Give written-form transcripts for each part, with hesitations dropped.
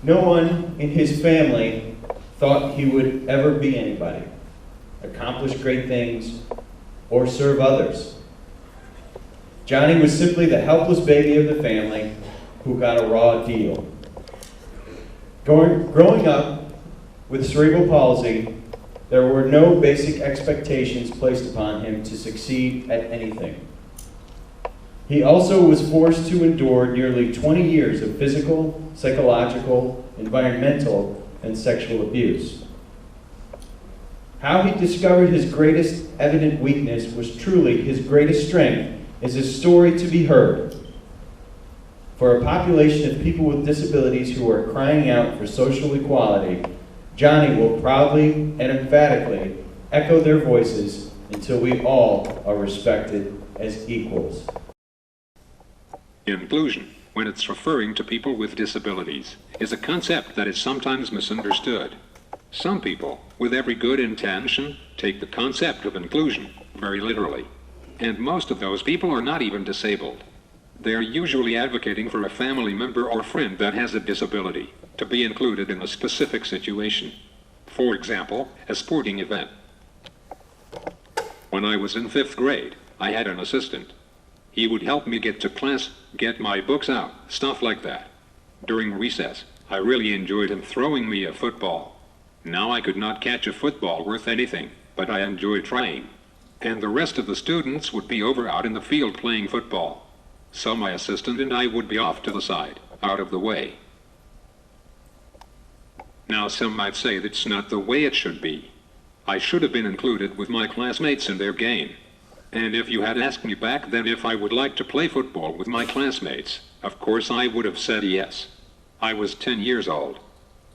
No one in his family thought he would ever be anybody, accomplish great things, or serve others. Johnny was simply the helpless baby of the family who got a raw deal. Growing up with cerebral palsy, there were no basic expectations placed upon him to succeed at anything. He also was forced to endure nearly 20 years of physical, psychological, environmental, and sexual abuse. How he discovered his greatest evident weakness was truly his greatest strength is a story to be heard. For a population of people with disabilities who are crying out for social equality, Johnny will proudly and emphatically echo their voices until we all are respected as equals. Inclusion, when it's referring to people with disabilities, is a concept that is sometimes misunderstood. Some people, with every good intention, take the concept of inclusion very literally. And most of those people are not even disabled. They are usually advocating for a family member or friend that has a disability to be included in a specific situation. For example, a sporting event. When I was in 5th grade, I had an assistant. He would help me get to class, get my books out, stuff like that. During recess, I really enjoyed him throwing me a football. Now I could not catch a football worth anything, but I enjoyed trying. And the rest of the students would be over out in the field playing football. So my assistant and I would be off to the side, out of the way. Now some might say that's not the way it should be. I should have been included with my classmates in their game. And if you had asked me back then if I would like to play football with my classmates, of course I would have said yes. I was 10 years old.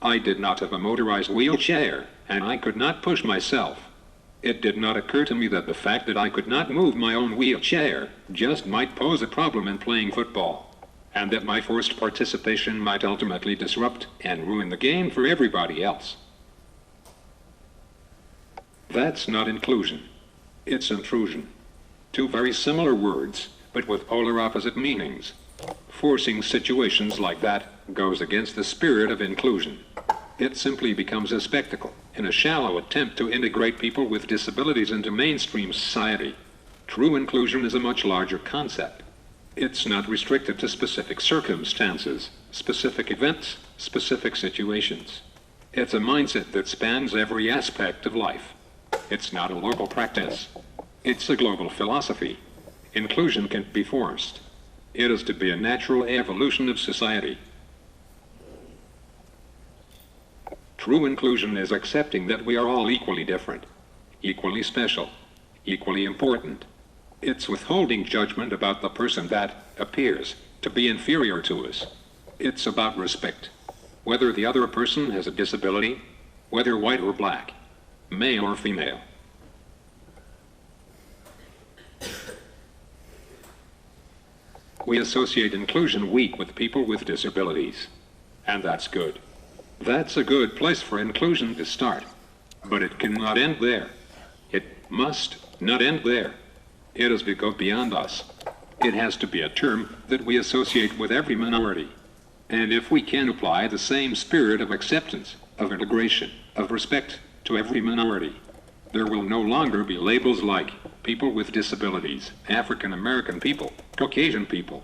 I did not have a motorized wheelchair, and I could not push myself. It did not occur to me that the fact that I could not move my own wheelchair just might pose a problem in playing football, and that my forced participation might ultimately disrupt and ruin the game for everybody else. That's not inclusion. It's intrusion. Two very similar words, but with polar opposite meanings. Forcing situations like that goes against the spirit of inclusion. It simply becomes a spectacle in a shallow attempt to integrate people with disabilities into mainstream society. True inclusion is a much larger concept. It's not restricted to specific circumstances, specific events, specific situations. It's a mindset that spans every aspect of life. It's not a local practice. It's a global philosophy. Inclusion can't be forced. It is to be a natural evolution of society. True inclusion is accepting that we are all equally different, equally special, equally important. It's withholding judgment about the person that appears to be inferior to us. It's about respect, whether the other person has a disability, whether white or black, male or female. We associate Inclusion Week with people with disabilities, and that's good. That's a good place for inclusion to start, but it cannot end there. It must not end there. It has to go beyond us. It has to be a term that we associate with every minority. And if we can apply the same spirit of acceptance, of integration, of respect to every minority, there will no longer be labels like people with disabilities, African American people, Caucasian people.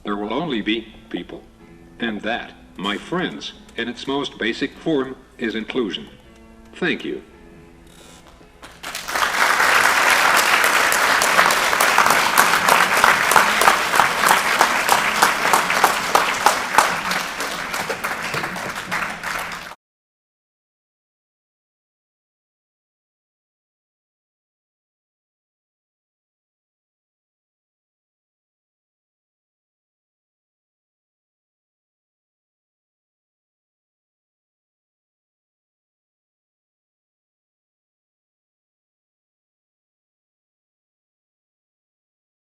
There will only be people. And that, my friends, in its most basic form, is inclusion. Thank you.